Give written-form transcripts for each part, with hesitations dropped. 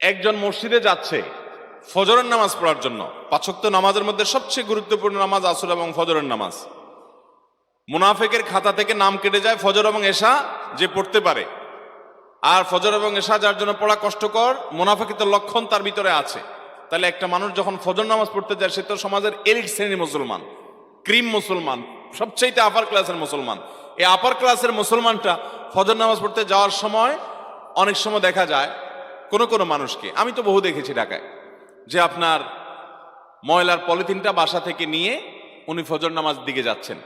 একজন মসজিদে যাচ্ছে ফজরের নামাজ পড়ার জন্য। ৫ ওয়াক্ত নামাজের মধ্যে সবচেয়ে গুরুত্বপূর্ণ নামাজ আসর এবং ফজরের নামাজ। মুনাফিকের খাতা থেকে নাম কেটে যায় ফজর এবং এশা যে পড়তে পারে, আর ফজর এবং এশা যার জন্য পড়া কষ্টকর, মুনাফিকের লক্ষণ তার ভিতরে আছে। তাহলে একটা মানুষ যখন ফজর নামাজ পড়তে যায় সে তো সমাজের এলিট শ্রেণীর মুসলমান, ক্রিম মুসলমান, সবচাইতে আপার ক্লাসের মুসলমান। এই আপার ক্লাসের মুসলমানটা ফজর নামাজ পড়তে যাওয়ার সময় অনেক সময় দেখা যায় কোনো কোনো মানুষকে, আমি তো বহু দেখেছি ঢাকায়, যে আপনার ময়লার পলিথিনটা বাসা থেকে নিয়ে উনি ফজর নামাজ দিকে যাচ্ছেন,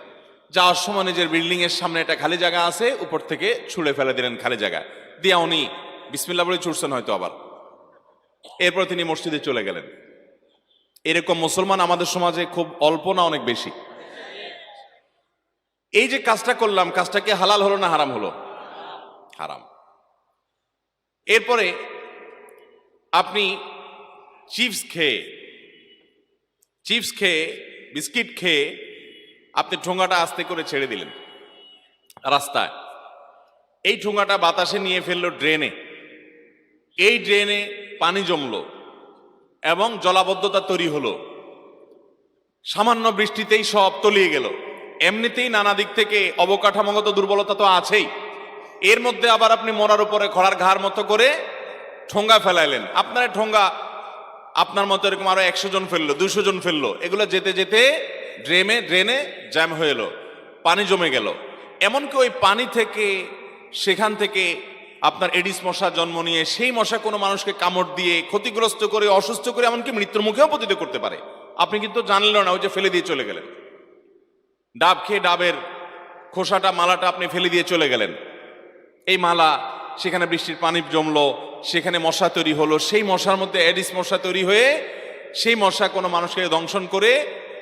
যাওয়ার সময় নিজের বিল্ডিং এর সামনে একটা খালি জায়গা আছে, উপর থেকে ছুঁড়ে ফেলে দিলেন খালি জায়গায় দিয়া, উনি বিসমিল্লাহ বলে ছুটছেন হয়তো, আবার এরপর তিনি মসজিদে চলে গেলেন। এরকম মুসলমান আমাদের সমাজে খুব অল্প না অনেক বেশি। এই যে কাজটা করলাম, কাজটা কি হালাল হলো না হারাম হলো? হারাম। এরপরে আপনি চিপস খেয়ে বিস্কিট খেয়ে আপনি ঠোঙাটা আস্তে করে ছেড়ে দিলেন রাস্তায়। এই ঠোঙাটা বাতাসে নিয়ে ফেললো ড্রেনে, এই ড্রেনে পানি জমলো এবং জলাবদ্ধতা তৈরি হলো। সামান্য বৃষ্টিতেই সব তলিয়ে গেল। এমনিতেই নানা দিক থেকে অবকাঠামোগত দুর্বলতা তো আছেই, এর মধ্যে আবার আপনি মরার উপরে খড়ার ঘাড় মতো করে ঠোঙ্গা ফেলাইলেন। আপনার ঠোঙ্গা আপনার মতো এরকম আরো 100 জন ফেললো, 200 জন ফেললো, এগুলো যেতে যেতে ড্রেনে জ্যাম হয়ে এলো, পানি জমে গেল। এমনকি ওই পানি থেকে, সেখান থেকে আপনার এডিস মশা জন্ম নিয়ে সেই মশা কোনো মানুষকে কামড় দিয়ে ক্ষতিগ্রস্ত করে, অসুস্থ করে, এমনকি মৃত্যুর মুখেও পতিত করতে পারে। আপনি কিন্তু জানলেন না, ওই যে ফেলে দিয়ে চলে গেলেন। ডাব খেয়ে ডাবের খোসাটা, মালাটা আপনি ফেলে দিয়ে চলে গেলেন। এই মালা, সেখানে বৃষ্টির পানি জমলো, সেখানে মশা তৈরি হলো, সেই মশার মধ্যে এডিস মশা তৈরি হয়ে সেই মশা কোনো মানুষকে দংশন করে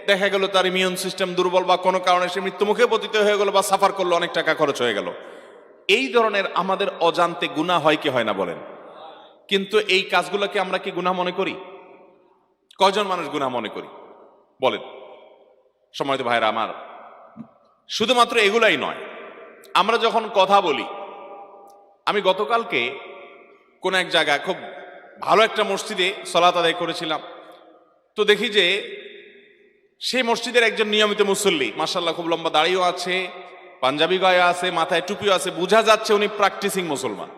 দেখা গেল তার ইমিউন সিস্টেম দুর্বল বা কোনো কারণে সে মৃত্যুমুখে পতিত হয়ে গেল বা সাফার করলো, অনেক টাকা খরচ হয়ে গেল। এই ধরনের আমাদের অজান্তে গুনাহ হয় কি হয় না বলেন? কিন্তু এই কাজগুলোকে আমরা কি গুনাহ মনে করি? কয়জন মানুষ গুনাহ মনে করি বলেন? সম্মানিত ভাইরা আমার, শুধুমাত্র এগুলাই নয়, আমরা যখন কথা বলি, আমি গতকালকে কোন এক জায়গায় খুব ভালো একটা মসজিদে সালাত আদায় করেছিলাম, তো দেখি যে সেই মসজিদের একজন নিয়মিত মুসল্লি, মাশাআল্লাহ খুব লম্বা দাড়িও আছে, পাঞ্জাবি গায়ে আছে, মাথায় টুপিও আছে, বোঝা যাচ্ছে উনি প্র্যাকটিসিং মুসলমান।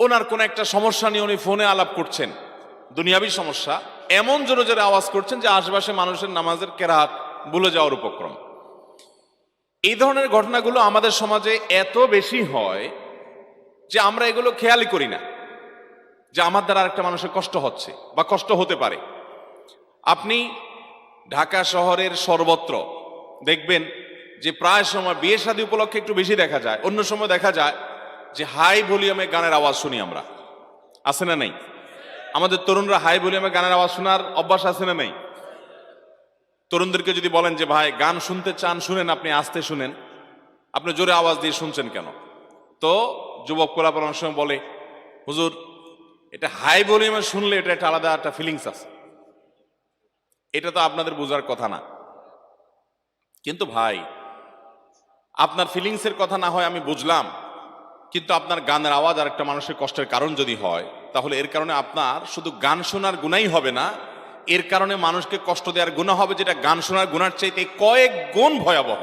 ওনার কোন একটা সমস্যা নিয়ে উনি ফোনে আলাপ করছেন, দুনিয়াবী সমস্যা, এমন জোরে জোরে আওয়াজ করছেন যে আশেপাশে মানুষের নামাজের কেরাত ভুলে যাওয়ার উপক্রম। এই ধরনের ঘটনাগুলো আমাদের সমাজে এত বেশি হয় যে আমরা এগুলো খেয়ালই করি না যে আমার দ্বারা আরেকটা মানুষের কষ্ট হচ্ছে বা কষ্ট হতে পারে। আপনি ঢাকা শহরের সর্বত্র দেখবেন যে প্রায় সময় বিয়ে শাদী উপলক্ষে একটু বেশি দেখা যায়, অন্য সময় দেখা যায় যে হাই ভলিউমে গানের আওয়াজ শুনি আমরা, আছে না নেই? আমাদের তরুণরা হাই ভলিউমে গানের আওয়াজ শোনার অভ্যাস আছে না নেই? তরুণদেরকে যদি বলেন যে ভাই গান শুনতে চান শুনেন, আপনি আস্তে শুনেন, আপনি জোরে আওয়াজ দিয়ে শুনছেন কেন? তো যুবক কোলাপন অনেক সময় বলে, হুজুর এটা হাই ভলিউমে শুনলে এটা একটা আলাদা একটা ফিলিংস আছে। এটা তো আপনাদের বোঝার কথা না। কিন্তু ভাই, আপনার ফিলিংসের কথা না হয় আমি বুঝলাম, কিন্তু আপনার গানের আওয়াজ আর একটা মানুষের কষ্টের কারণ যদি হয়, তাহলে এর কারণে আপনার শুধু গান শোনার গুনাই হবে না, এর কারণে মানুষকে কষ্ট দেওয়ার গুনাহ হবে, যেটা গান শোনার গুনার চাইতে কয়েক গুণ ভয়াবহ।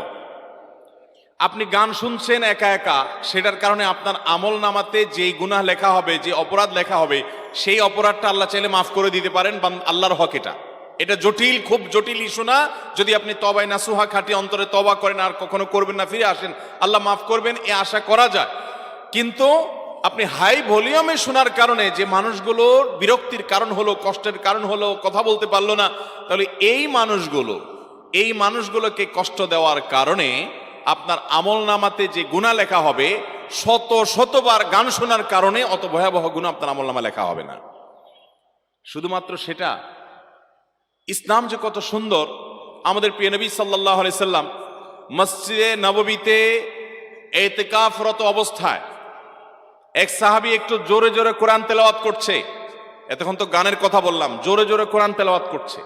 আপনি গান শুনছেন একা একা, সেটার কারণে আপনার আমল নামাতে যেই গুনাহ লেখা হবে, যে অপরাধ লেখা হবে, সেই অপরাধটা আল্লাহ চাইলে মাফ করে দিতে পারেন। আল্লাহর হক এটা জটিল, খুব জটিল ইস্যু না। যদি আপনি তবায় নাসুহা খাটি অন্তরে তবা করেন, আর কখনো করবেন না, ফিরে আসেন, আল্লাহ মাফ করবেন, এ আশা করা যায়। কিন্তু আপনি হাই ভলিউমে শোনার কারণে যে মানুষগুলোর বিরক্তির কারণ হলো, কষ্টের কারণ হলো, কথা বলতে পারলো না, তাহলে এই মানুষগুলোকে কষ্ট দেওয়ার কারণে আপনার আমল নামাতে যে গুনাহ লেখা হবে, শতবার গান শোনার কারণে অত ভয়াবহ গুনাহ আপনার আমল নামা লেখা হবে না। শুধুমাত্র সেটা, ইসলাম যে কত সুন্দর। আমাদের প্রিয় নবী সাল্লাল্লাহু আলাইহি সাল্লাম মসজিদে নববীতে ইতিকাফরত অবস্থায় এক সাহাবী একটু জোরে জোরে কোরআন তেলাওয়াত করছে। এতক্ষণ তো গানের কথা বললাম, জোরে জোরে কোরআন তেলাওয়াত করছে,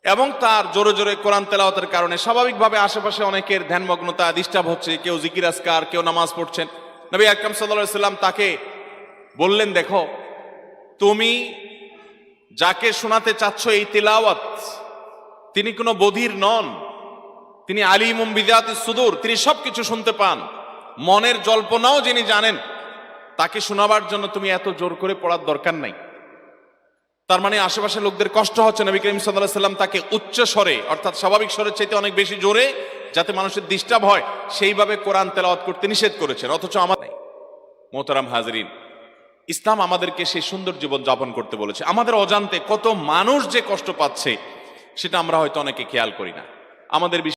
এবং তার জোরে জোরে কোরআন তেলাওয়াতের কারণে স্বাভাবিকভাবে আশেপাশে অনেকের ধ্যানমগ্নতা ডিস্টার্ব হচ্ছে, কেউ জিকির আজকার, কেউ নামাজ পড়ছেন। নবী আকরাম সাল্লাল্লাহু আলাইহি সাল্লাম তাকে বললেন, দেখো তুমি যাকে শোনাতে চাচ্ছ এই তিলাওয়াত, তিনি কোনো বধির নন, তিনি আলিমুম বিযাতিস সুদূর, তিনি সবকিছু শুনতে পান, মনের জল্পনাও যিনি জানেন, তাকে শোনাবার জন্য তুমি এত জোর করে পড়ার দরকার নাই। তার মানে আশেপাশে লোকদের কষ্ট হচ্ছে, নবী করিম সাল্লাল্লাহু আলাইহি সাল্লাম তাকে উচ্চ স্বরে অর্থাৎ স্বাভাবিক স্বরের চাইতে অনেক বেশি জোরে, যাতে মানুষের ডিস্টার্ব হয়, সেইভাবে কোরআন তেলাওয়াত করতে নিষেধ করেছেন। অথচ আমাদের মোহতারাম হাজরিন, ইসলাম আমাদেরকে সেই সুন্দর জীবন যাপন করতে বলেছে। আমাদের অজান্তে কত মানুষ যে কষ্ট পাচ্ছে সেটা আমরা হয়তো অনেকে খেয়াল করি না। আমাদের